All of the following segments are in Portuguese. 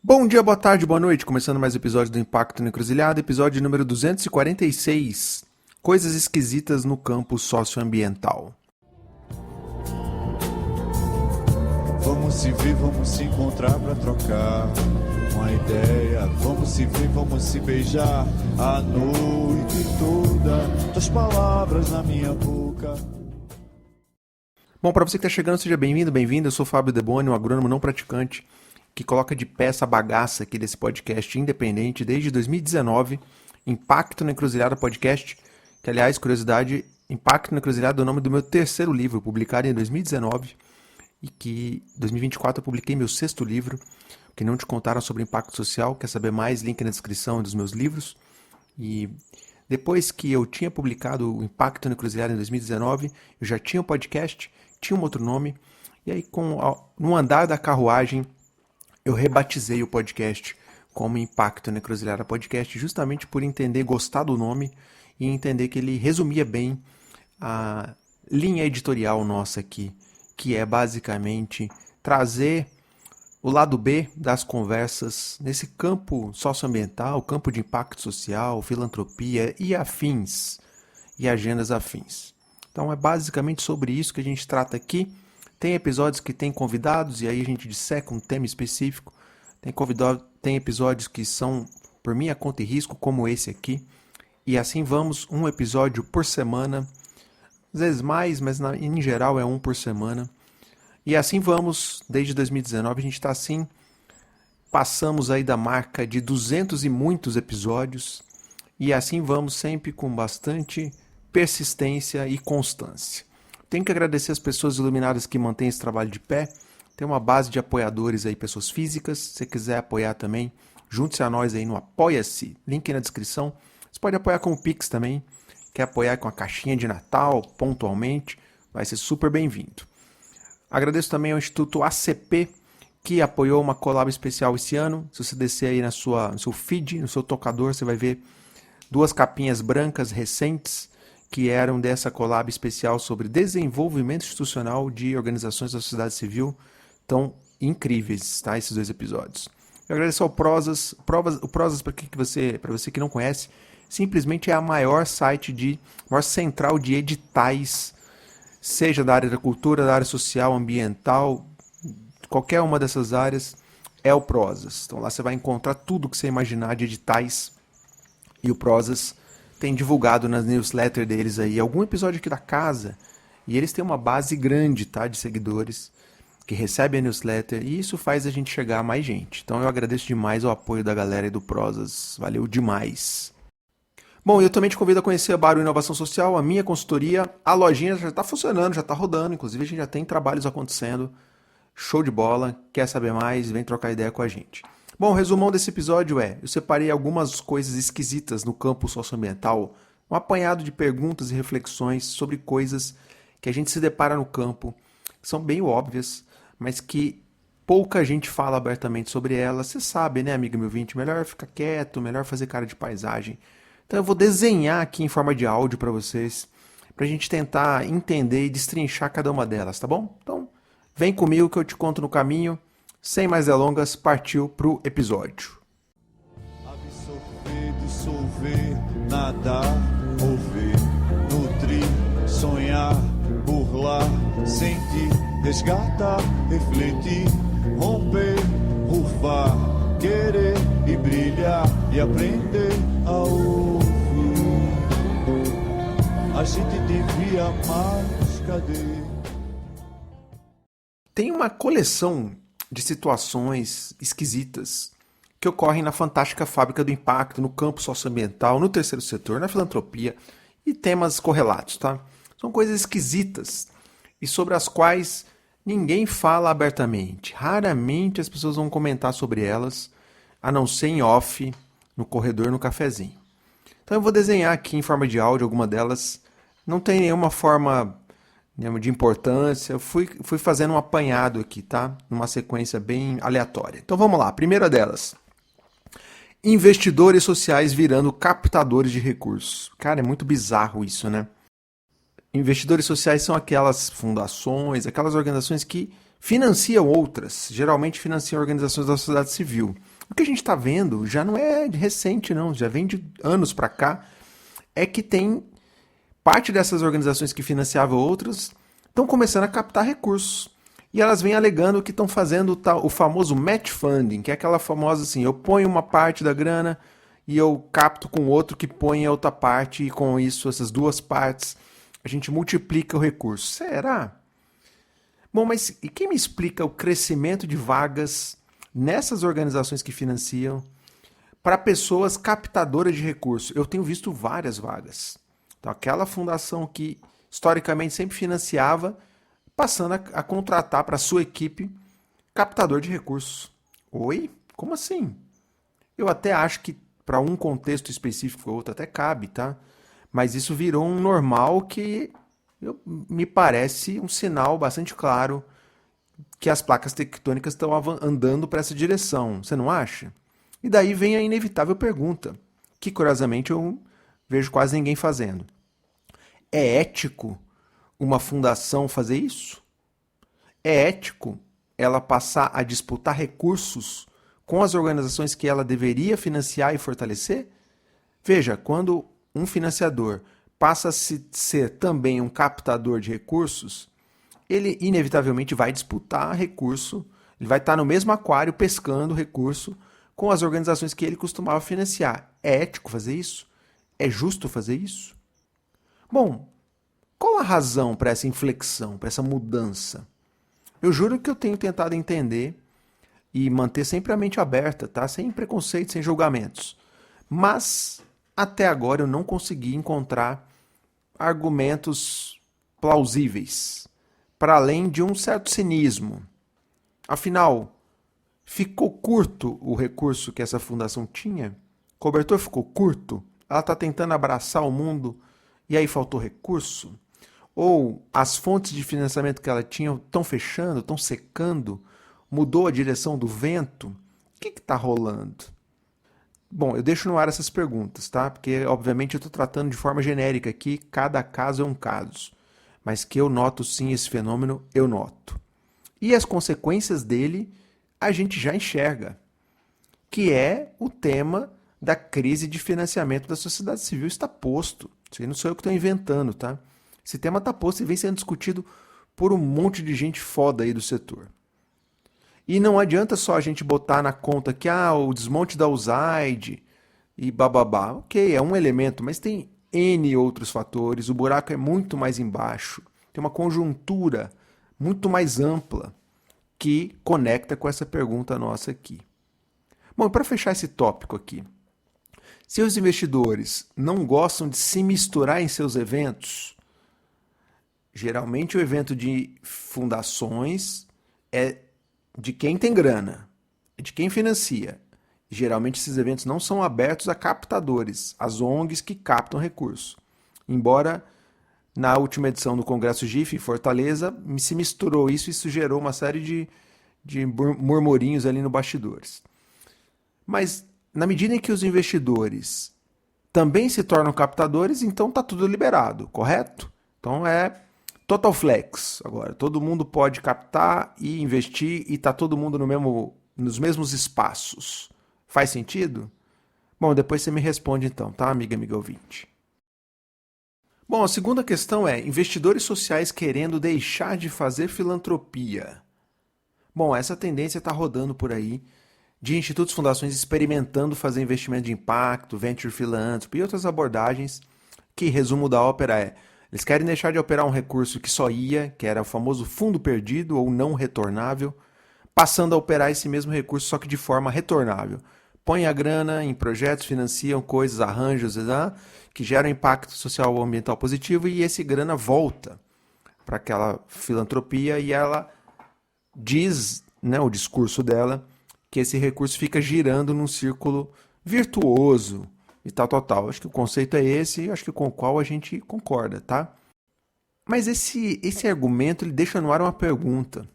Bom dia, boa tarde, boa noite. Começando mais um episódio do Impacto na Encruzilhada, episódio número 246. Coisas esquisitas no campo socioambiental. Vamos se ver, vamos se encontrar pra trocar uma ideia. Vamos se ver, vamos se beijar a noite toda. Tuas palavras na minha boca. Bom, para você que está chegando, seja bem-vindo, bem-vinda. Eu sou o Fábio Deboni, um agrônomo não praticante, que coloca de pé essa bagaça aqui desse podcast independente desde 2019, Impacto na Encruzilhada Podcast, que, aliás, curiosidade, Impacto na Encruzilhada é o nome do meu terceiro livro, publicado em 2019, e que em 2024 eu publiquei meu sexto livro, que não te contaram sobre impacto social. Quer saber mais? Link na descrição dos meus livros. E depois que eu tinha publicado o Impacto na Encruzilhada em 2019, eu já tinha um podcast, tinha um outro nome, e aí no andar da carruagem eu rebatizei o podcast como Impacto na Encruzilhada Podcast, justamente por entender, gostar do nome e entender que ele resumia bem a linha editorial nossa aqui, que é basicamente trazer o lado B das conversas nesse campo socioambiental, campo de impacto social, filantropia e afins, e agendas afins. Então é basicamente sobre isso que a gente trata aqui. Tem episódios que tem convidados e aí a gente disseca um tema específico. Tem episódios que são por minha conta e risco, como esse aqui. E assim vamos, um episódio por semana. Às vezes mais, mas em geral é um por semana. E assim vamos, desde 2019 a gente está assim. Passamos aí da marca de 200 e muitos episódios. E assim vamos sempre com bastante persistência e constância. Tenho que agradecer as pessoas iluminadas que mantêm esse trabalho de pé. Tem uma base de apoiadores aí, pessoas físicas. Se você quiser apoiar também, junte-se a nós aí no Apoia-se. Link na descrição. Você pode apoiar com o Pix também. Quer apoiar com a caixinha de Natal, pontualmente, vai ser super bem-vindo. Agradeço também ao Instituto ACP, que apoiou uma collab especial esse ano. Se você descer aí no seu feed, no seu tocador, você vai ver duas capinhas brancas recentes, que eram dessa collab especial sobre desenvolvimento institucional de organizações da sociedade civil. Tão incríveis, tá? Esses dois episódios. Eu agradeço ao Prozas. O Prozas, para você que não conhece, simplesmente é a maior central de editais, seja da área da cultura, da área social, ambiental, qualquer uma dessas áreas, é o Prozas. Então lá você vai encontrar tudo que você imaginar de editais, e o Prozas tem divulgado nas newsletters deles aí algum episódio aqui da casa, e eles têm uma base grande, tá, de seguidores que recebem a newsletter, e isso faz a gente chegar a mais gente. Então eu agradeço demais o apoio da galera aí do Prozas, valeu demais. Bom, eu também te convido a conhecer a Baru Inovação Social, a minha consultoria. A lojinha já está funcionando, já está rodando, inclusive a gente já tem trabalhos acontecendo. Show de bola, quer saber mais? Vem trocar ideia com a gente. Bom, o resumão desse episódio eu separei algumas coisas esquisitas no campo socioambiental, um apanhado de perguntas e reflexões sobre coisas que a gente se depara no campo, que são bem óbvias, mas que pouca gente fala abertamente sobre elas. Você sabe, né, amigo meu ouvinte, melhor ficar quieto, melhor fazer cara de paisagem. Então eu vou desenhar aqui em forma de áudio para vocês, para a gente tentar entender e destrinchar cada uma delas, tá bom? Então, vem comigo que eu te conto no caminho. Sem mais delongas, partiu pro episódio. Absorver, dissolver, nadar, mover, nutrir, sonhar, burlar, sentir, resgatar, refletir, romper, rufar, querer e brilhar e aprender a ouvir. A gente devia mais, cadê? Tem uma coleção de situações esquisitas que ocorrem na fantástica fábrica do impacto, no campo socioambiental, no terceiro setor, na filantropia e temas correlatos, tá? São coisas esquisitas e sobre as quais ninguém fala abertamente. Raramente as pessoas vão comentar sobre elas, a não ser em off, no corredor, no cafezinho. Então eu vou desenhar aqui em forma de áudio alguma delas. Não tem nenhuma forma de importância. Eu fui fazendo um apanhado aqui, tá? Numa sequência bem aleatória. Então vamos lá. A primeira delas. Investidores sociais virando captadores de recursos. Cara, é muito bizarro isso, né? Investidores sociais são aquelas fundações, aquelas organizações que financiam outras, geralmente financiam organizações da sociedade civil. O que a gente está vendo já não é recente, não, já vem de anos para cá, é que tem parte dessas organizações que financiavam outras estão começando a captar recursos. E elas vêm alegando que estão fazendo o famoso match funding, que é aquela famosa assim, eu ponho uma parte da grana e eu capto com outro que põe a outra parte, e com isso, essas duas partes, a gente multiplica o recurso. Será? Bom, mas e quem me explica o crescimento de vagas nessas organizações que financiam para pessoas captadoras de recursos? Eu tenho visto várias vagas. Então, aquela fundação que historicamente sempre financiava, passando a contratar para a sua equipe captador de recursos. Oi? Como assim? Eu até acho que para um contexto específico ou outro até cabe, tá? Mas isso virou um normal que me parece um sinal bastante claro que as placas tectônicas estão andando para essa direção. Você não acha? E daí vem a inevitável pergunta, que curiosamente eu vejo quase ninguém fazendo. É ético uma fundação fazer isso? É ético ela passar a disputar recursos com as organizações que ela deveria financiar e fortalecer? Veja, quando um financiador passa a ser também um captador de recursos, ele inevitavelmente vai disputar recurso, ele vai estar no mesmo aquário pescando recurso com as organizações que ele costumava financiar. É ético fazer isso? É justo fazer isso? Bom, qual a razão para essa inflexão, para essa mudança? Eu juro que eu tenho tentado entender e manter sempre a mente aberta, tá? Sem preconceito, sem julgamentos. Mas, até agora, eu não consegui encontrar argumentos plausíveis, para além de um certo cinismo. Afinal, ficou curto o recurso que essa fundação tinha? O cobertor ficou curto? Ela está tentando abraçar o mundo e aí faltou recurso? Ou as fontes de financiamento que ela tinha estão fechando, estão secando? Mudou a direção do vento? O que está rolando? Bom, eu deixo no ar essas perguntas, tá? Porque, obviamente, eu estou tratando de forma genérica aqui, cada caso é um caso. Mas que eu noto sim esse fenômeno, eu noto. E as consequências dele, a gente já enxerga, que é o tema da crise de financiamento da sociedade civil. Está posto. Isso aí não sou eu que estou inventando, tá? Esse tema está posto e vem sendo discutido por um monte de gente foda aí do setor. E não adianta só a gente botar na conta que o desmonte da USAID e bababá. Ok, é um elemento, mas tem N outros fatores. O buraco é muito mais embaixo. Tem uma conjuntura muito mais ampla que conecta com essa pergunta nossa aqui. Bom, para fechar esse tópico aqui, se os investidores não gostam de se misturar em seus eventos, geralmente o evento de fundações é de quem tem grana, é de quem financia. Geralmente esses eventos não são abertos a captadores, as ONGs que captam recursos. Embora na última edição do Congresso GIF em Fortaleza se misturou isso e isso gerou uma série de murmurinhos ali no bastidores. Mas na medida em que os investidores também se tornam captadores, então está tudo liberado, correto? Então é total flex agora. Todo mundo pode captar e investir e está todo mundo nos mesmos espaços. Faz sentido? Bom, depois você me responde então, tá, amiga ouvinte? Bom, a segunda questão é investidores sociais querendo deixar de fazer filantropia. Bom, essa tendência está rodando por aí, de institutos e fundações experimentando fazer investimento de impacto, venture philanthropy e outras abordagens, que, resumo da ópera, eles querem deixar de operar um recurso que só ia, que era o famoso fundo perdido ou não retornável, passando a operar esse mesmo recurso, só que de forma retornável. Põe a grana em projetos, financiam coisas, arranjos, que geram impacto social ou ambiental positivo, e esse grana volta para aquela filantropia e ela diz, né, o discurso dela, que esse recurso fica girando num círculo virtuoso e tal. Acho que o conceito é esse, acho que com o qual a gente concorda, tá? Mas esse argumento ele deixa no ar uma pergunta.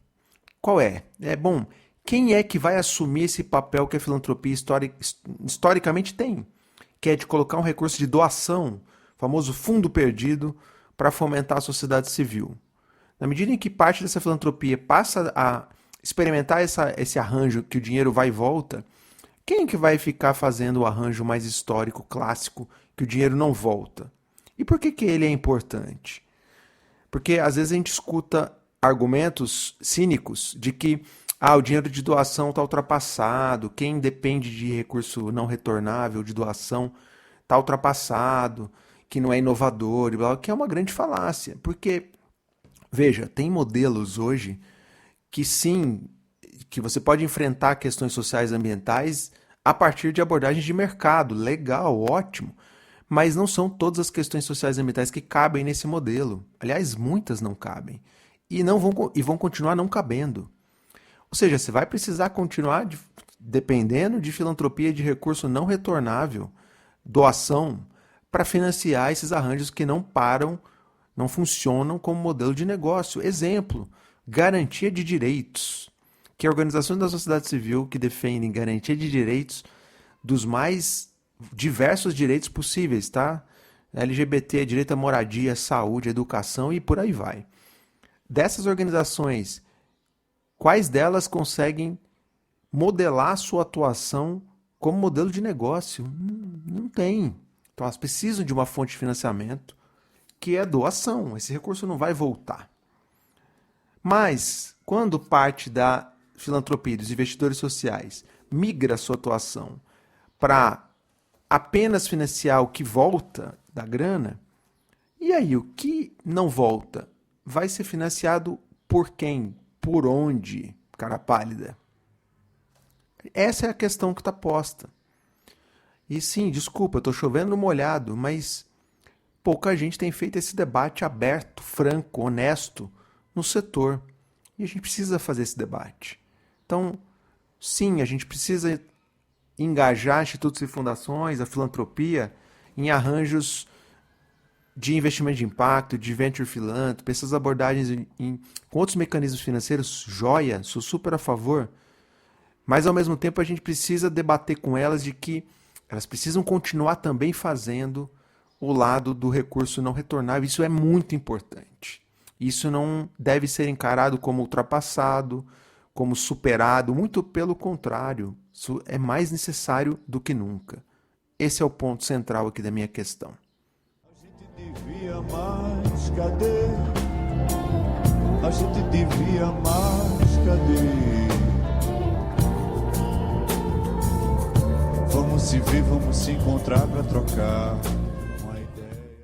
Qual é? Bom, quem é que vai assumir esse papel que a filantropia historicamente tem? Que é de colocar um recurso de doação, famoso fundo perdido, para fomentar a sociedade civil. Na medida em que parte dessa filantropia passa a experimentar esse arranjo que o dinheiro vai e volta, Quem que vai ficar fazendo o arranjo mais histórico, clássico, que o dinheiro não volta? E por que ele é importante? Porque às vezes a gente escuta argumentos cínicos de que o dinheiro de doação está ultrapassado, quem depende de recurso não retornável de doação está ultrapassado, que não é inovador, que é uma grande falácia. Porque, veja, tem modelos hoje que sim, que você pode enfrentar questões sociais e ambientais a partir de abordagens de mercado. Legal, ótimo. Mas não são todas as questões sociais e ambientais que cabem nesse modelo. Aliás, muitas não cabem. E vão continuar não cabendo. Ou seja, você vai precisar continuar dependendo de filantropia de recurso não retornável, doação, para financiar esses arranjos que não funcionam como modelo de negócio. Exemplo, garantia de direitos. Que organizações da sociedade civil que defendem garantia de direitos dos mais diversos direitos possíveis, tá? LGBT, direito à moradia, saúde, educação e por aí vai. Dessas organizações, quais delas conseguem modelar sua atuação como modelo de negócio? Não tem. Então elas precisam de uma fonte de financiamento que é doação. Esse recurso não vai voltar. Mas, quando parte da filantropia dos investidores sociais migra sua atuação para apenas financiar o que volta da grana, e aí o que não volta vai ser financiado por quem? Por onde? Cara pálida. Essa é a questão que está posta. E sim, desculpa, eu estou chovendo no molhado, mas pouca gente tem feito esse debate aberto, franco, honesto no setor. E a gente precisa fazer esse debate. Então, sim, a gente precisa engajar institutos e fundações, a filantropia, em arranjos de investimento de impacto, de venture philanthropy, essas abordagens com outros mecanismos financeiros, joia, sou super a favor. Mas, ao mesmo tempo, a gente precisa debater com elas de que elas precisam continuar também fazendo o lado do recurso não retornável. Isso é muito importante. Isso não deve ser encarado como ultrapassado, como superado, muito pelo contrário. Isso é mais necessário do que nunca. Esse é o ponto central aqui da minha questão. A gente devia mais, cadê? A gente devia mais, cadê? Vamos se ver, vamos se encontrar para trocar uma ideia.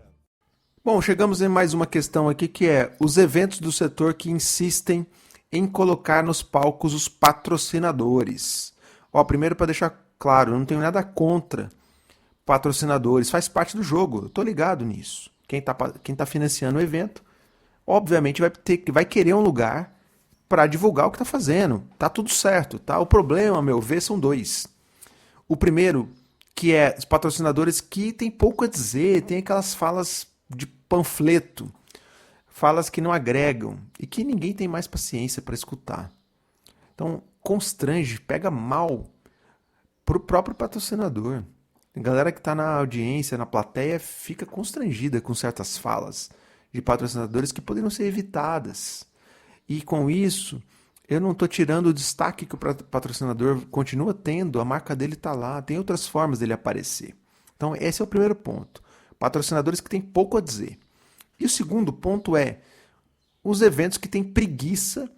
Bom, chegamos em mais uma questão aqui que é os eventos do setor que insistem em colocar nos palcos os patrocinadores. Primeiro, para deixar claro, eu não tenho nada contra patrocinadores, faz parte do jogo, eu estou ligado nisso. Quem tá financiando o evento, obviamente vai querer um lugar para divulgar o que está fazendo. Tá tudo certo, tá? O problema, a meu ver, são dois. O primeiro, que é os patrocinadores que têm pouco a dizer, tem aquelas falas de panfleto, falas que não agregam e que ninguém tem mais paciência para escutar. Então, constrange, pega mal para o próprio patrocinador. A galera que está na audiência, na plateia, fica constrangida com certas falas de patrocinadores que poderiam ser evitadas. E com isso, eu não estou tirando o destaque que o patrocinador continua tendo, a marca dele está lá, tem outras formas dele aparecer. Então, esse é o primeiro ponto. Patrocinadores que têm pouco a dizer. E o segundo ponto é os eventos que têm preguiça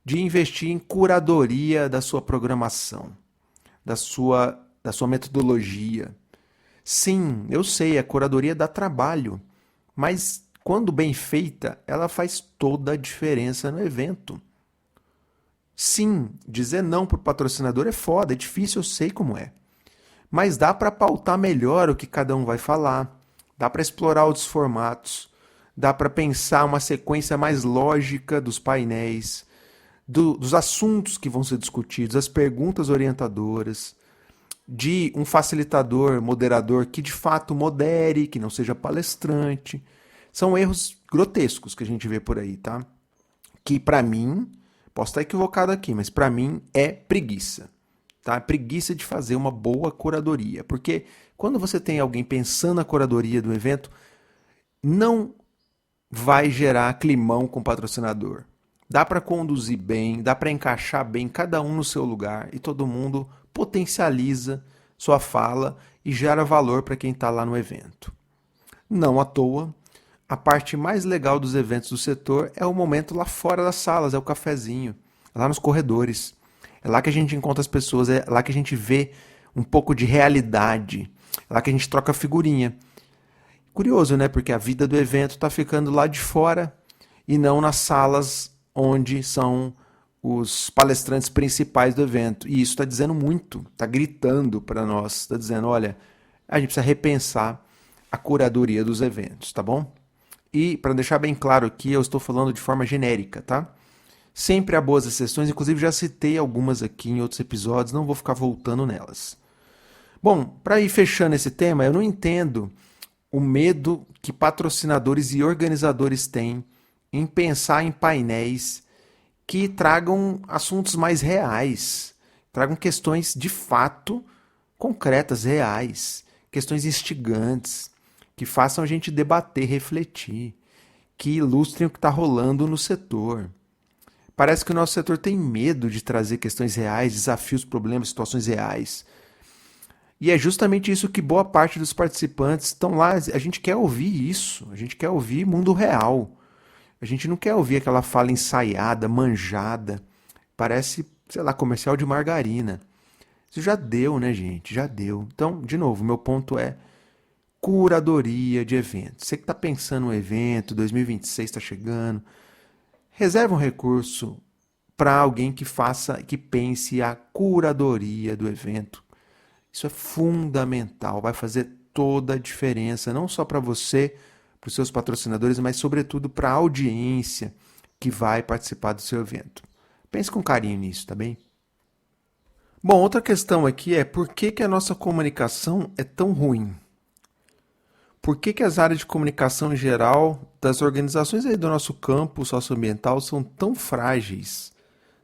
de investir em curadoria da sua programação, da sua metodologia. Sim, eu sei, a curadoria dá trabalho, mas quando bem feita, ela faz toda a diferença no evento. Sim, dizer não para o patrocinador é foda, é difícil, eu sei como é. Mas dá para pautar melhor o que cada um vai falar, dá para explorar outros formatos, dá para pensar uma sequência mais lógica dos painéis, dos assuntos que vão ser discutidos, as perguntas orientadoras, de um facilitador, moderador que de fato modere, que não seja palestrante. São erros grotescos que a gente vê por aí, tá? Que para mim, posso estar equivocado aqui, mas para mim é preguiça. Tá? Preguiça de fazer uma boa curadoria. Porque quando você tem alguém pensando na curadoria do evento, não vai gerar climão com o patrocinador. Dá para conduzir bem, dá para encaixar bem cada um no seu lugar e todo mundo potencializa sua fala e gera valor para quem está lá no evento. Não à toa, a parte mais legal dos eventos do setor é o momento lá fora das salas, é o cafezinho, é lá nos corredores. É lá que a gente encontra as pessoas, é lá que a gente vê um pouco de realidade, é lá que a gente troca figurinha. Curioso, né? Porque a vida do evento está ficando lá de fora e não nas salas onde são os palestrantes principais do evento. E isso está dizendo muito, está gritando para nós, está dizendo, olha, a gente precisa repensar a curadoria dos eventos, tá bom? E para deixar bem claro aqui, eu estou falando de forma genérica, tá? Sempre há boas exceções, inclusive já citei algumas aqui em outros episódios, não vou ficar voltando nelas. Bom, para ir fechando esse tema, eu não entendo o medo que patrocinadores e organizadores têm em pensar em painéis que tragam assuntos mais reais, tragam questões de fato concretas, reais, questões instigantes, que façam a gente debater, refletir, que ilustrem o que está rolando no setor. Parece que o nosso setor tem medo de trazer questões reais, desafios, problemas, situações reais. E é justamente isso que boa parte dos participantes estão lá. A gente quer ouvir isso, a gente quer ouvir mundo real. A gente não quer ouvir aquela fala ensaiada, manjada. Parece, sei lá, comercial de margarina. Isso já deu, né, gente? Já deu. Então, de novo, meu ponto é curadoria de eventos. Você que está pensando no evento, 2026 está chegando, reserva um recurso para alguém que faça, que pense a curadoria do evento. Isso é fundamental, vai fazer toda a diferença, não só para você, para os seus patrocinadores, mas sobretudo para a audiência que vai participar do seu evento. Pense com carinho nisso, tá bem? Bom, outra questão aqui é por que a nossa comunicação é tão ruim? Por que as áreas de comunicação em geral das organizações aí do nosso campo socioambiental são tão frágeis,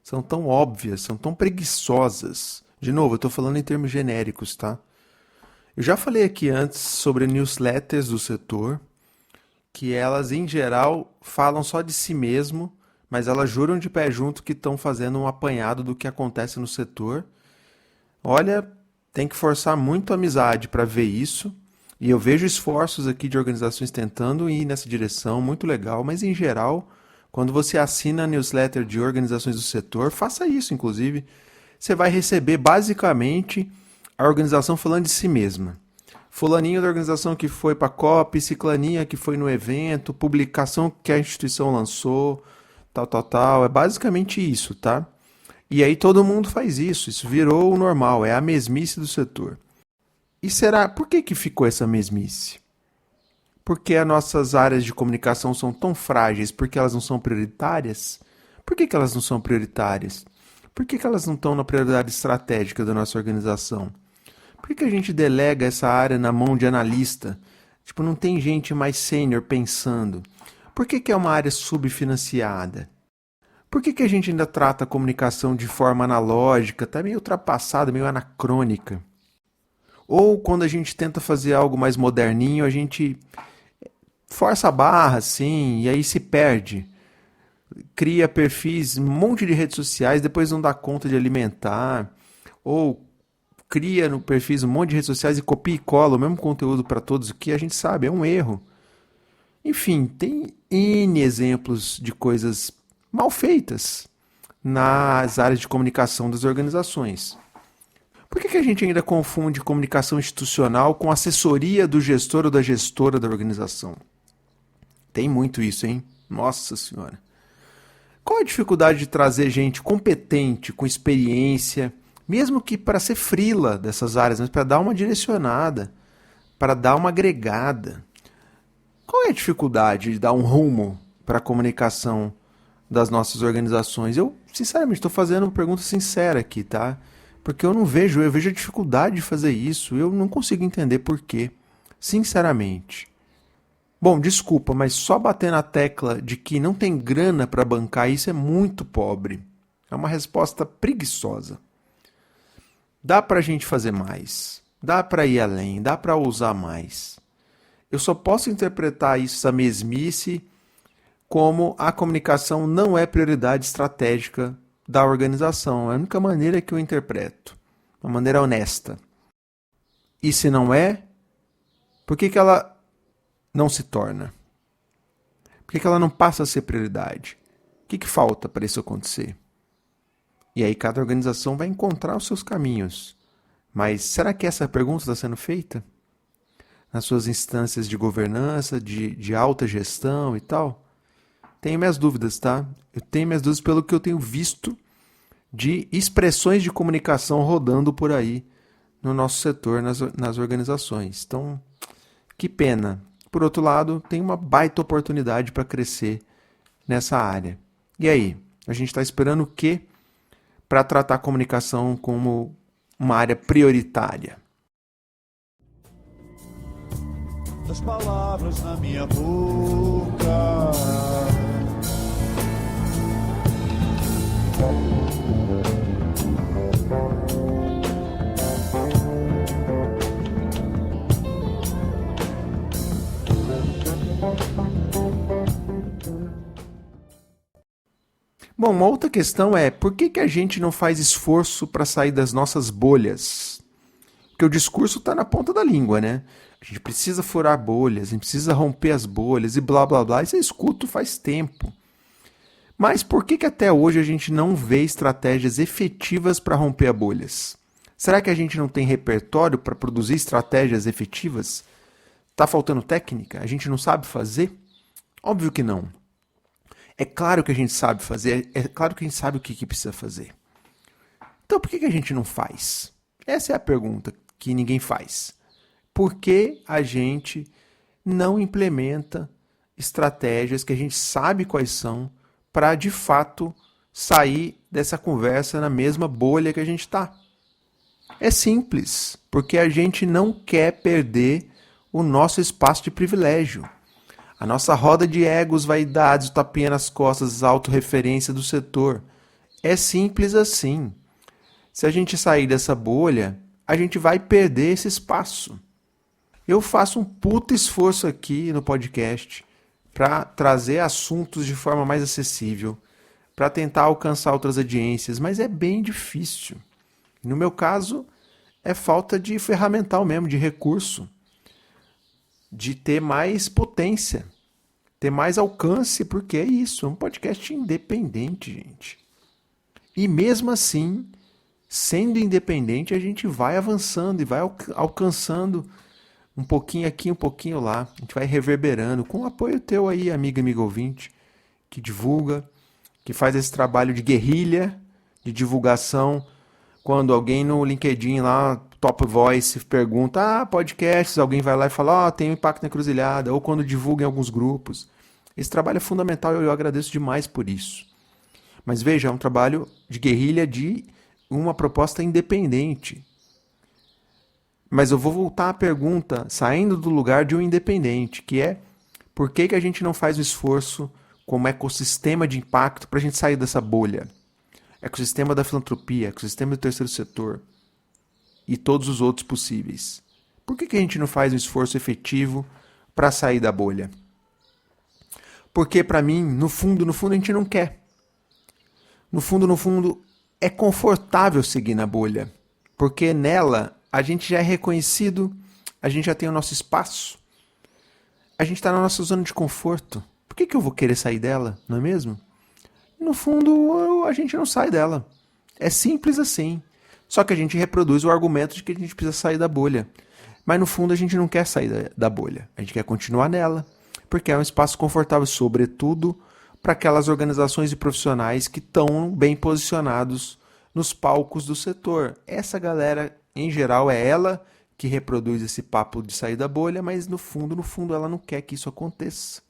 são tão óbvias, são tão preguiçosas? De novo, eu estou falando em termos genéricos, tá? Eu já falei aqui antes sobre newsletters do setor, que elas, em geral, falam só de si mesmo, mas elas juram de pé junto que estão fazendo um apanhado do que acontece no setor. Olha, tem que forçar muito a amizade para ver isso, e eu vejo esforços aqui de organizações tentando ir nessa direção, muito legal, mas em geral, quando você assina a newsletter de organizações do setor, faça isso, inclusive. Você vai receber basicamente a organização falando de si mesma. Fulaninho da organização que foi para a COP, ciclaninha que foi no evento, publicação que a instituição lançou, tal. É basicamente isso, tá? E aí todo mundo faz isso virou o normal, é a mesmice do setor. E será, por que ficou essa mesmice? Porque as nossas áreas de comunicação são tão frágeis, porque elas não são prioritárias? Por que elas não são prioritárias? Por que elas não estão na prioridade estratégica da nossa organização? Por que a gente delega essa área na mão de analista? Tipo, não tem gente mais sênior pensando. Por que é uma área subfinanciada? Por que a gente ainda trata a comunicação de forma analógica, até meio ultrapassada, meio anacrônica? Ou quando a gente tenta fazer algo mais moderninho, a gente força a barra, assim, e aí se perde. Cria perfis, um monte de redes sociais, depois não dá conta de alimentar, ou cria no perfis um monte de redes sociais e copia e cola o mesmo conteúdo para todos, o que a gente sabe, é um erro. Enfim, tem N exemplos de coisas mal feitas nas áreas de comunicação das organizações. Por que a gente ainda confunde comunicação institucional com assessoria do gestor ou da gestora da organização? Tem muito isso, hein? Nossa Senhora. Qual a dificuldade de trazer gente competente, com experiência, mesmo que para ser frila dessas áreas, mas para dar uma direcionada, para dar uma agregada? Qual é a dificuldade de dar um rumo para a comunicação das nossas organizações? Eu, sinceramente, estou fazendo uma pergunta sincera aqui, tá? Porque eu vejo a dificuldade de fazer isso, eu não consigo entender por quê, sinceramente. Bom, desculpa, mas só bater na tecla de que não tem grana para bancar isso é muito pobre. É uma resposta preguiçosa. Dá para a gente fazer mais, dá para ir além, dá para ousar mais. Eu só posso interpretar isso, essa mesmice, como a comunicação não é prioridade estratégica da organização. É a única maneira que eu interpreto. uma maneira honesta. E se não é, por que ela não se torna? Por que ela não passa a ser prioridade? O que falta para isso acontecer? E aí cada organização vai encontrar os seus caminhos. Mas será que essa pergunta está sendo feita? Nas suas instâncias de governança, de alta gestão e tal? Tenho minhas dúvidas, tá? Eu tenho minhas dúvidas pelo que eu tenho visto de expressões de comunicação rodando por aí no nosso setor, nas organizações. Então, que pena. Por outro lado, tem uma baita oportunidade para crescer nessa área. E aí? A gente está esperando o quê para tratar a comunicação como uma área prioritária? Das palavras na minha boca. Bom, uma outra questão é por que a gente não faz esforço para sair das nossas bolhas? Porque o discurso está na ponta da língua, né? A gente precisa furar bolhas, a gente precisa romper as bolhas e blá blá blá. Isso eu escuto faz tempo. Mas por que até hoje a gente não vê estratégias efetivas para romper bolhas? Será que a gente não tem repertório para produzir estratégias efetivas? Está faltando técnica? A gente não sabe fazer? Óbvio que não. É claro que a gente sabe fazer, é claro que a gente sabe o que precisa fazer. Então por que a gente não faz? Essa é a pergunta que ninguém faz. Por que a gente não implementa estratégias que a gente sabe quais são para, de fato, sair dessa conversa na mesma bolha que a gente está? É simples, porque a gente não quer perder o nosso espaço de privilégio. A nossa roda de egos, vaidades, o tapinha nas costas, autorreferência do setor. É simples assim. Se a gente sair dessa bolha, a gente vai perder esse espaço. Eu faço um puta esforço aqui no podcast para trazer assuntos de forma mais acessível, para tentar alcançar outras audiências, mas é bem difícil. No meu caso, é falta de ferramental mesmo, de recurso, de ter mais potência, ter mais alcance, porque é isso, é um podcast independente, gente. E mesmo assim, sendo independente, a gente vai avançando e vai alcançando um pouquinho aqui, um pouquinho lá. A gente vai reverberando com o apoio teu aí, amiga e amigo ouvinte, que divulga, que faz esse trabalho de guerrilha, de divulgação. Quando alguém no LinkedIn lá, Top Voice, pergunta, podcasts, alguém vai lá e fala, tem um impacto na encruzilhada, ou quando divulga em alguns grupos. Esse trabalho é fundamental e eu agradeço demais por isso. Mas veja, é um trabalho de guerrilha de uma proposta independente. Mas eu vou voltar à pergunta, saindo do lugar de um independente, que é por que a gente não faz o esforço como ecossistema de impacto para a gente sair dessa bolha? Ecossistema da filantropia, ecossistema do terceiro setor e todos os outros possíveis. Por que a gente não faz um esforço efetivo para sair da bolha? Porque, para mim, no fundo, a gente não quer. No fundo, é confortável seguir na bolha. Porque nela, a gente já é reconhecido, a gente já tem o nosso espaço, a gente está na nossa zona de conforto. Por que eu vou querer sair dela, não é mesmo? No fundo, a gente não sai dela. É simples assim. Só que a gente reproduz o argumento de que a gente precisa sair da bolha. Mas no fundo, a gente não quer sair da bolha. A gente quer continuar nela, porque é um espaço confortável, sobretudo para aquelas organizações e profissionais que estão bem posicionados nos palcos do setor. Essa galera, em geral, é ela que reproduz esse papo de sair da bolha, mas no fundo, ela não quer que isso aconteça.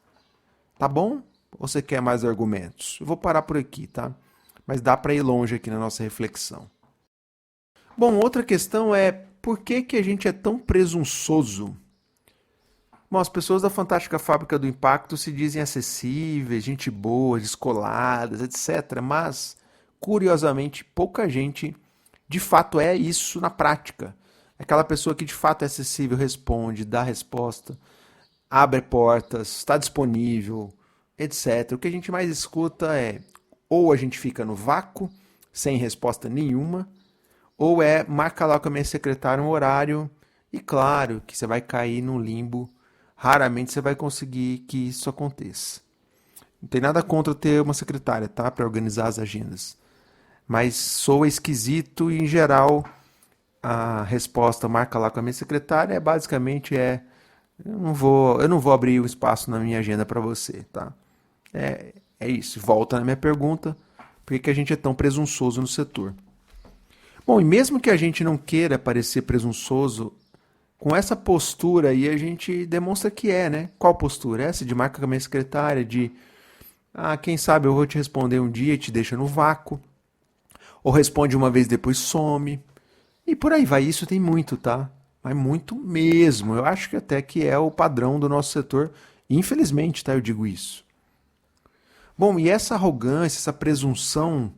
Tá bom? Ou você quer mais argumentos? Eu vou parar por aqui, tá? Mas dá para ir longe aqui na nossa reflexão. Bom, outra questão é por que a gente é tão presunçoso? Bom, as pessoas da Fantástica Fábrica do Impacto se dizem acessíveis, gente boa, descoladas, etc. Mas, curiosamente, pouca gente de fato é isso na prática. Aquela pessoa que de fato é acessível, responde, dá resposta, abre portas, está disponível, etc. O que a gente mais escuta é ou a gente fica no vácuo, sem resposta nenhuma, ou é marca lá com a minha secretária um horário e claro que você vai cair num limbo, raramente você vai conseguir que isso aconteça. Não tem nada contra ter uma secretária, tá? Para organizar as agendas. Mas soa esquisito e, em geral, a resposta marca lá com a minha secretária basicamente eu não vou abrir o espaço na minha agenda para você, tá? É isso. Volta na minha pergunta, por que a gente é tão presunçoso no setor? Bom, e mesmo que a gente não queira parecer presunçoso, com essa postura aí a gente demonstra que né? Qual postura? Essa de marca com a minha secretária, de quem sabe eu vou te responder um dia e te deixa no vácuo, ou responde uma vez depois some, e por aí vai. Isso tem muito, tá? Mas muito mesmo. Eu acho que até que é o padrão do nosso setor, infelizmente, tá? Eu digo isso. Bom, e essa arrogância, essa presunção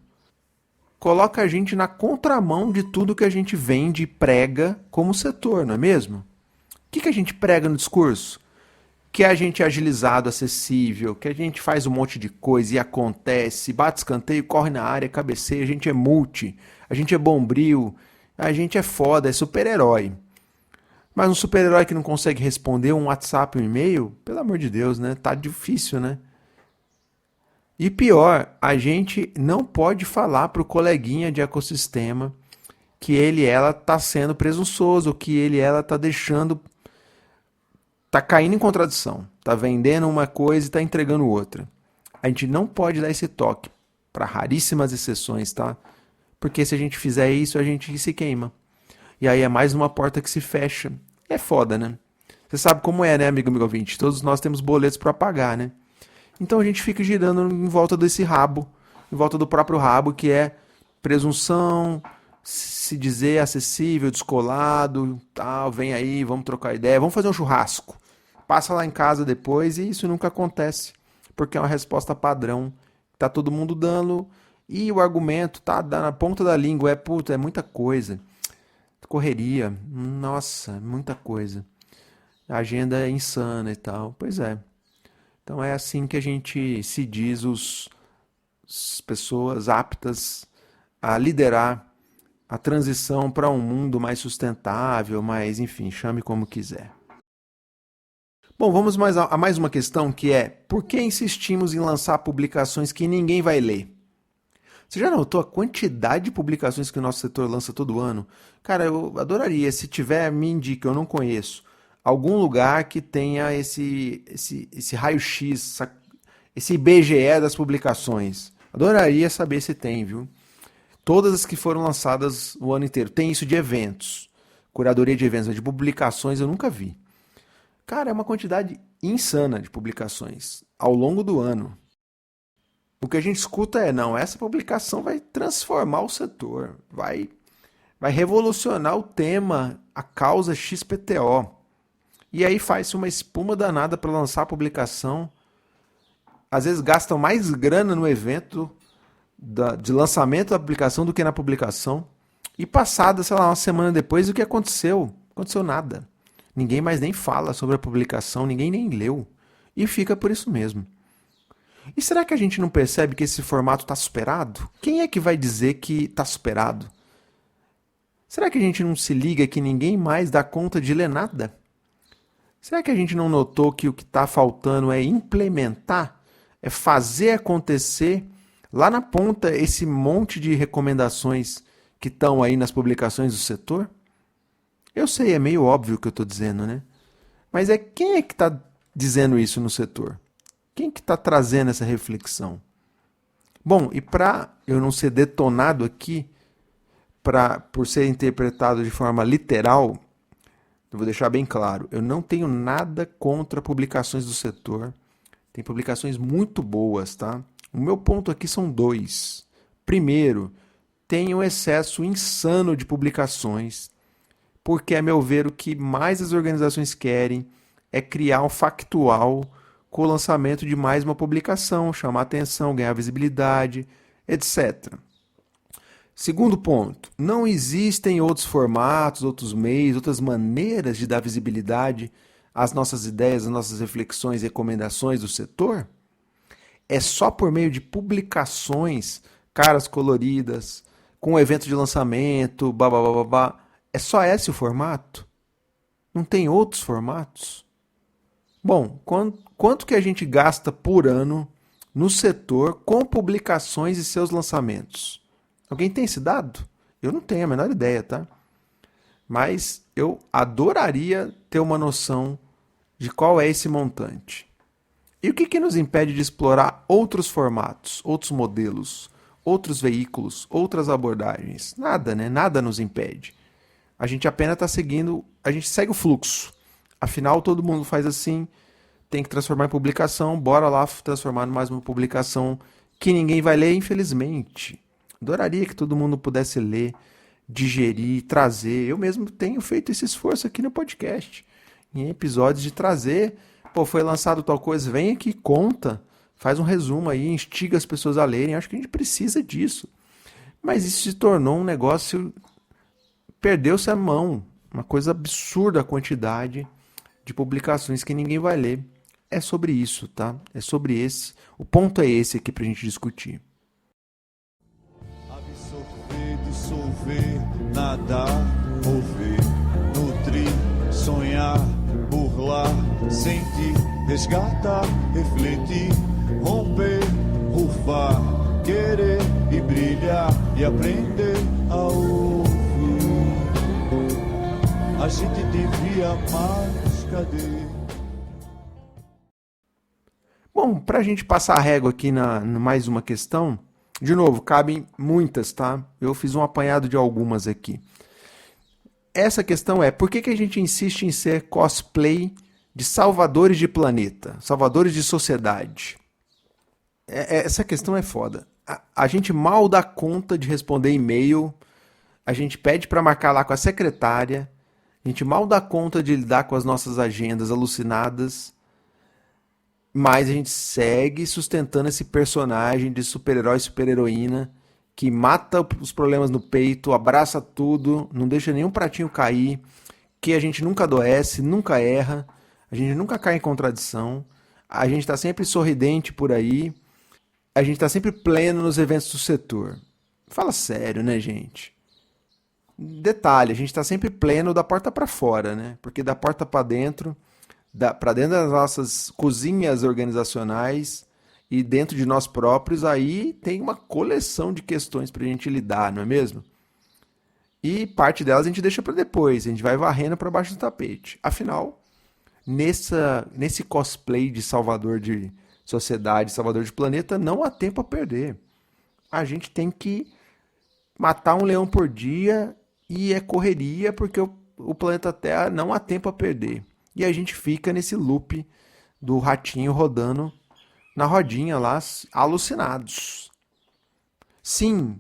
coloca a gente na contramão de tudo que a gente vende e prega como setor, não é mesmo? O que a gente prega no discurso? Que a gente é agilizado, acessível, que a gente faz um monte de coisa e acontece, bate escanteio, corre na área, cabeceia, a gente é multi, a gente é bombril, a gente é foda, é super-herói. Mas um super-herói que não consegue responder um WhatsApp, um e-mail, pelo amor de Deus, né? Tá difícil, né? E pior, a gente não pode falar pro coleguinha de ecossistema que ela tá sendo presunçoso, que ela tá deixando, tá caindo em contradição, tá vendendo uma coisa e tá entregando outra. A gente não pode dar esse toque, para raríssimas exceções, tá? Porque se a gente fizer isso, a gente se queima. E aí é mais uma porta que se fecha. É foda, né? Você sabe como né, amigo ouvinte? Todos nós temos boletos para pagar, né? Então a gente fica girando em volta desse rabo, em volta do próprio rabo, que é presunção, se dizer acessível, descolado, tal, vem aí, vamos trocar ideia, vamos fazer um churrasco. Passa lá em casa depois e isso nunca acontece, porque é uma resposta padrão, tá todo mundo dando, e o argumento tá na ponta da língua, é muita coisa. Correria, nossa, muita coisa. A agenda é insana e tal, pois é. Então é assim que a gente se diz as pessoas aptas a liderar a transição para um mundo mais sustentável, mais, enfim, chame como quiser. Bom, vamos a mais uma questão que é: por que insistimos em lançar publicações que ninguém vai ler? Você já notou a quantidade de publicações que o nosso setor lança todo ano? Cara, eu adoraria, se tiver, me indique, eu não conheço, algum lugar que tenha esse raio-x, esse IBGE das publicações. Adoraria saber se tem, viu? Todas as que foram lançadas o ano inteiro. Tem isso de eventos, curadoria de eventos, mas de publicações eu nunca vi. Cara, é uma quantidade insana de publicações ao longo do ano. O que a gente escuta não, essa publicação vai transformar o setor, vai revolucionar o tema, a causa XPTO. E aí faz-se uma espuma danada para lançar a publicação. Às vezes gastam mais grana no evento de lançamento da publicação do que na publicação. E passada, sei lá, uma semana depois, o que aconteceu? Não aconteceu nada. Ninguém mais nem fala sobre a publicação, ninguém nem leu. E fica por isso mesmo. E será que a gente não percebe que esse formato está superado? Quem é que vai dizer que está superado? Será que a gente não se liga que ninguém mais dá conta de ler nada? Será que a gente não notou que o que está faltando é implementar, é fazer acontecer lá na ponta esse monte de recomendações que estão aí nas publicações do setor? Eu sei, é meio óbvio o que eu estou dizendo, né? Mas quem é que está dizendo isso no setor? Quem que está trazendo essa reflexão? Bom, e para eu não ser detonado aqui, por ser interpretado de forma literal, eu vou deixar bem claro, eu não tenho nada contra publicações do setor. Tem publicações muito boas, tá? O meu ponto aqui são dois. Primeiro, tem um excesso insano de publicações, porque, a meu ver, o que mais as organizações querem é criar um factual com o lançamento de mais uma publicação, chamar atenção, ganhar visibilidade, etc. Segundo ponto, não existem outros formatos, outros meios, outras maneiras de dar visibilidade às nossas ideias, às nossas reflexões e recomendações do setor? É só por meio de publicações, caras coloridas, com o evento de lançamento, babá. É só esse o formato? Não tem outros formatos? Bom, quanto que a gente gasta por ano no setor com publicações e seus lançamentos? Alguém tem esse dado? Eu não tenho a menor ideia, tá? Mas eu adoraria ter uma noção de qual é esse montante. E o que nos impede de explorar outros formatos, outros modelos, outros veículos, outras abordagens? Nada, né? Nada nos impede. A gente apenas está seguindo, a gente segue o fluxo. Afinal, todo mundo faz assim, tem que transformar em publicação, bora lá transformar em mais uma publicação que ninguém vai ler, infelizmente. Adoraria que todo mundo pudesse ler, digerir, trazer. Eu mesmo tenho feito esse esforço aqui no podcast, em episódios de trazer, pô, foi lançado tal coisa, vem aqui, conta, faz um resumo aí, instiga as pessoas a lerem. Acho que a gente precisa disso. Mas isso se tornou um negócio, perdeu-se a mão, uma coisa absurda a quantidade de publicações que ninguém vai ler. É sobre isso, tá? É sobre esse. O ponto é esse aqui pra gente discutir. Absorver, dissolver, nadar, mover, nutrir, sonhar, burlar, sentir, resgatar, refletir, romper, rufar, querer e brilhar e aprender a ouvir. A gente devia mais, cadê? Bom, para a gente passar a régua aqui na mais uma questão, de novo, cabem muitas, tá? Eu fiz um apanhado de algumas aqui. Essa questão é, por que a gente insiste em ser cosplay de salvadores de planeta, salvadores de sociedade? Essa questão é foda. A gente mal dá conta de responder e-mail, a gente pede para marcar lá com a secretária, a gente mal dá conta de lidar com as nossas agendas alucinadas, mas a gente segue sustentando esse personagem de super-herói, super-heroína, que mata os problemas no peito, abraça tudo, não deixa nenhum pratinho cair, que a gente nunca adoece, nunca erra, a gente nunca cai em contradição, a gente está sempre sorridente por aí, a gente está sempre pleno nos eventos do setor. Fala sério, né, gente? Detalhe, a gente está sempre pleno da porta para fora, né? Porque da porta para dentro das nossas cozinhas organizacionais e dentro de nós próprios, aí tem uma coleção de questões para a gente lidar, não é mesmo? E parte delas a gente deixa para depois, a gente vai varrendo para baixo do tapete. Afinal, nesse cosplay de salvador de sociedade, salvador de planeta, não há tempo a perder. A gente tem que matar um leão por dia e é correria porque o planeta Terra não há tempo a perder. E a gente fica nesse loop do ratinho rodando na rodinha lá, alucinados. Sim,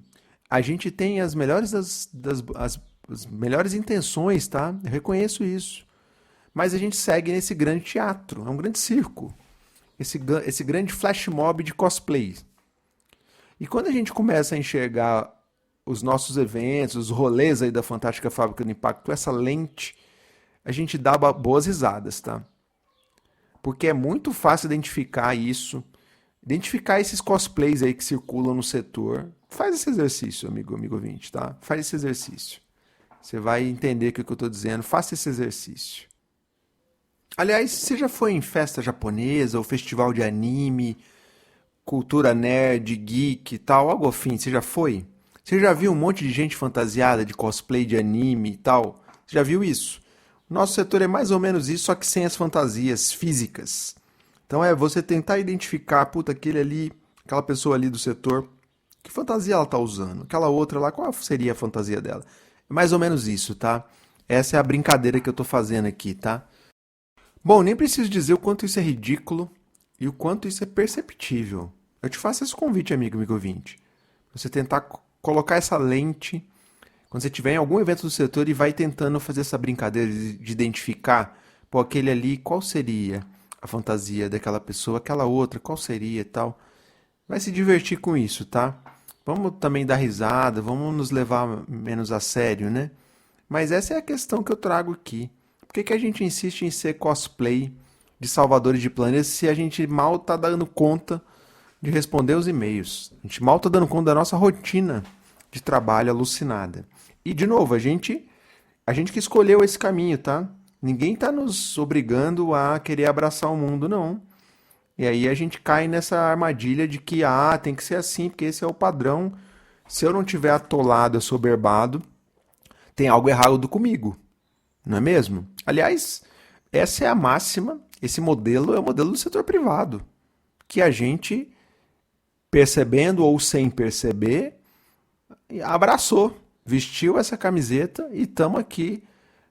a gente tem as melhores as melhores intenções, tá? Eu reconheço isso. Mas a gente segue nesse grande teatro, é um grande circo. Esse grande flash mob de cosplay. E quando a gente começa a enxergar os nossos eventos, os rolês aí da Fantástica Fábrica do Impacto, essa lente, a gente dá boas risadas, tá? Porque é muito fácil identificar isso, identificar esses cosplays aí que circulam no setor. Faz esse exercício, amigo ouvinte, tá? Faz esse exercício. Você vai entender o que eu estou dizendo. Faça esse exercício. Aliás, você já foi em festa japonesa, ou festival de anime, cultura nerd, geek e tal, algo afim? Você já foi? Você já viu um monte de gente fantasiada de cosplay de anime e tal? Você já viu isso? Nosso setor é mais ou menos isso, só que sem as fantasias físicas. Então é você tentar identificar, puta, aquela pessoa ali do setor, que fantasia ela tá usando? Aquela outra lá, qual seria a fantasia dela? É mais ou menos isso, tá? Essa é a brincadeira que eu tô fazendo aqui, tá? Bom, nem preciso dizer o quanto isso é ridículo e o quanto isso é perceptível. Eu te faço esse convite, amigo ouvinte. Você tentar colocar essa lente quando você estiver em algum evento do setor e vai tentando fazer essa brincadeira de identificar, pô, aquele ali, qual seria a fantasia daquela pessoa, aquela outra, qual seria e tal. Vai se divertir com isso, tá? Vamos também dar risada, vamos nos levar menos a sério, né? Mas essa é a questão que eu trago aqui. Por que a gente insiste em ser cosplay de salvadores de planetas se a gente mal tá dando conta de responder os e-mails? A gente mal tá dando conta da nossa rotina de trabalho alucinada. E, de novo, a gente que escolheu esse caminho, tá? Ninguém tá nos obrigando a querer abraçar o mundo, não. E aí a gente cai nessa armadilha de que, tem que ser assim, porque esse é o padrão. Se eu não tiver atolado, assoberbado, tem algo errado comigo, não é mesmo? Aliás, essa é a máxima, esse modelo é o modelo do setor privado, que a gente, percebendo ou sem perceber, abraçou, vestiu essa camiseta e estamos aqui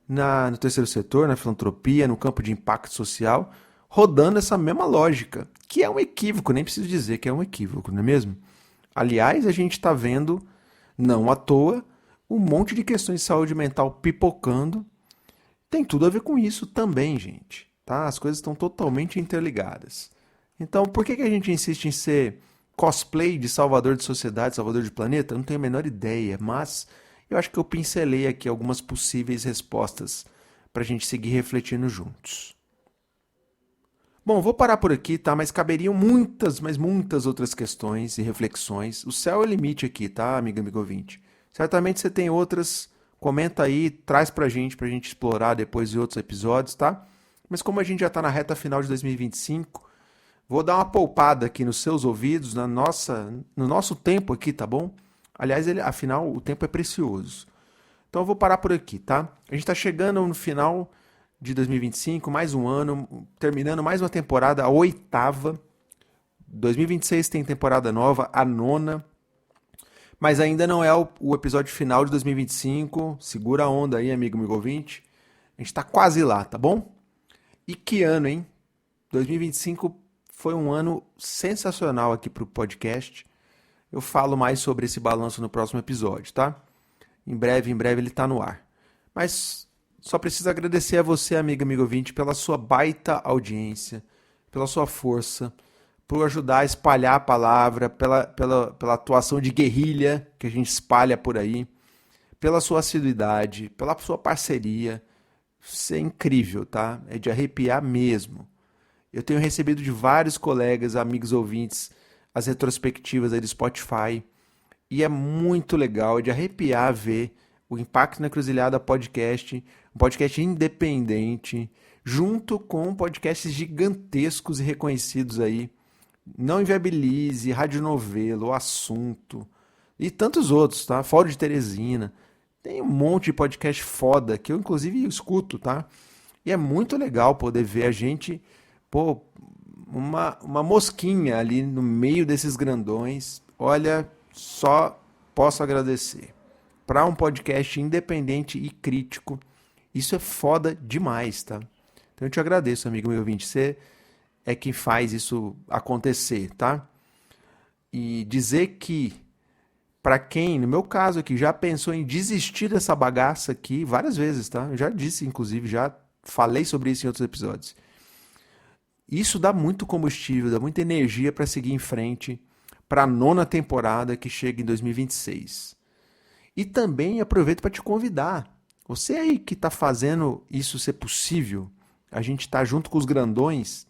no terceiro setor, na filantropia, no campo de impacto social, rodando essa mesma lógica, que é um equívoco, nem preciso dizer que é um equívoco, não é mesmo? Aliás, a gente está vendo, não à toa, um monte de questões de saúde mental pipocando. Tem tudo a ver com isso também, gente. Tá? As coisas estão totalmente interligadas. Então, por que a gente insiste em ser cosplay de salvador de sociedade, salvador de planeta? Eu não tenho a menor ideia, mas eu acho que eu pincelei aqui algumas possíveis respostas para a gente seguir refletindo juntos. Bom, vou parar por aqui, tá? Mas caberiam muitas, mas muitas outras questões e reflexões. O céu é o limite aqui, tá, amigo ouvinte? Certamente você tem outras, comenta aí, traz pra gente explorar depois de outros episódios, tá? Mas como a gente já tá na reta final de 2025, vou dar uma poupada aqui nos seus ouvidos, no nosso tempo aqui, tá bom? Aliás, afinal, o tempo é precioso. Então eu vou parar por aqui, tá? A gente tá chegando no final de 2025, mais um ano, terminando mais uma temporada, a 8ª. 2026 tem temporada nova, a 9ª. Mas ainda não é o episódio final de 2025. Segura a onda aí, amigo ouvinte. A gente tá quase lá, tá bom? E que ano, hein? 2025 foi um ano sensacional aqui pro podcast. Eu falo mais sobre esse balanço no próximo episódio, tá? Em breve ele tá no ar. Mas só preciso agradecer a você, amigo ouvinte, pela sua baita audiência, pela sua força, por ajudar a espalhar a palavra, pela atuação de guerrilha que a gente espalha por aí, pela sua assiduidade, pela sua parceria. Isso é incrível, tá? É de arrepiar mesmo. Eu tenho recebido de vários colegas, amigos ouvintes, as retrospectivas aí do Spotify, e é muito legal, é de arrepiar ver o Impacto na Encruzilhada Podcast, um podcast independente, junto com podcasts gigantescos e reconhecidos aí. Não Inviabilize, Radionovelo, O Assunto e tantos outros, tá? Fórum de Teresina. Tem um monte de podcast foda que eu, inclusive, escuto, tá? E é muito legal poder ver a gente, uma mosquinha ali no meio desses grandões. Olha, só posso agradecer. Para um podcast independente e crítico, isso é foda demais, tá? Então eu te agradeço, amigo meu ouvinte. Você é quem faz isso acontecer, tá? E dizer que, para quem, no meu caso aqui, já pensou em desistir dessa bagaça aqui várias vezes, tá? Eu já disse, inclusive, já falei sobre isso em outros episódios. Isso dá muito combustível, dá muita energia para seguir em frente para a 9ª temporada que chega em 2026. E também aproveito para te convidar. Você aí que está fazendo isso ser possível, a gente está junto com os grandões.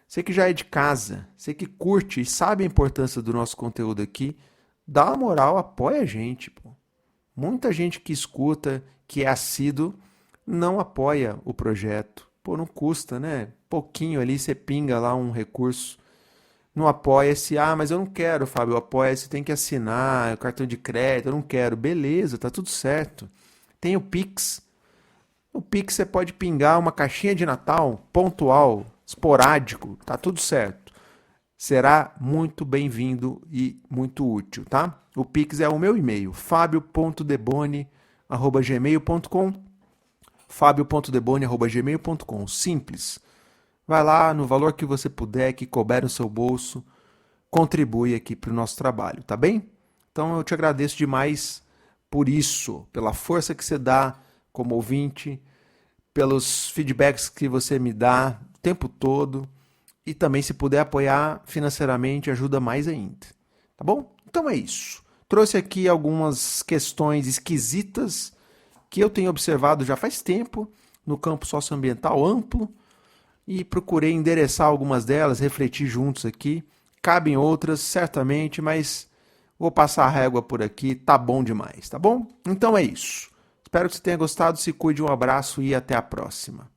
Você que já é de casa, você que curte e sabe a importância do nosso conteúdo aqui, dá uma moral, apoia a gente. Pô. Muita gente que escuta, que é assíduo, não apoia o projeto. Pô, não custa, né? Pouquinho ali, você pinga lá um recurso. Não apoia-se. Mas eu não quero, Fábio. Apoia-se, tem que assinar, o cartão de crédito, eu não quero. Beleza, tá tudo certo. Tem o Pix. No Pix você pode pingar uma caixinha de Natal, pontual, esporádico, tá tudo certo. Será muito bem-vindo e muito útil, tá? O Pix é o meu e-mail, fabio.deboni@gmail.com, fabio.deboni@gmail.com, simples. Vai lá no valor que você puder, que couber no seu bolso, contribui aqui para o nosso trabalho, tá bem? Então eu te agradeço demais por isso, pela força que você dá como ouvinte, pelos feedbacks que você me dá o tempo todo, e também se puder apoiar financeiramente ajuda mais ainda, tá bom? Então é isso. Trouxe aqui algumas questões esquisitas que eu tenho observado já faz tempo no campo socioambiental amplo e procurei endereçar algumas delas, refletir juntos aqui. Cabem outras, certamente, mas Vou passar a régua por aqui, tá bom demais, tá bom? Então é isso. Espero que você tenha gostado, se cuide, um abraço e até a próxima.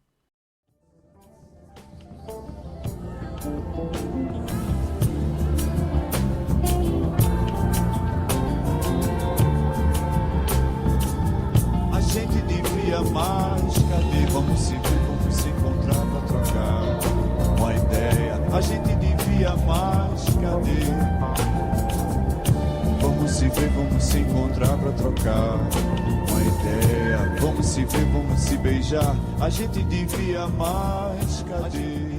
A gente devia mais, cadê? Vamos se ver, vamos se encontrar pra trocar uma ideia. A gente devia mais, cadê? Vamos se ver, vamos se encontrar pra trocar uma ideia. Vamos se ver, vamos se beijar. A gente devia mais, cadê?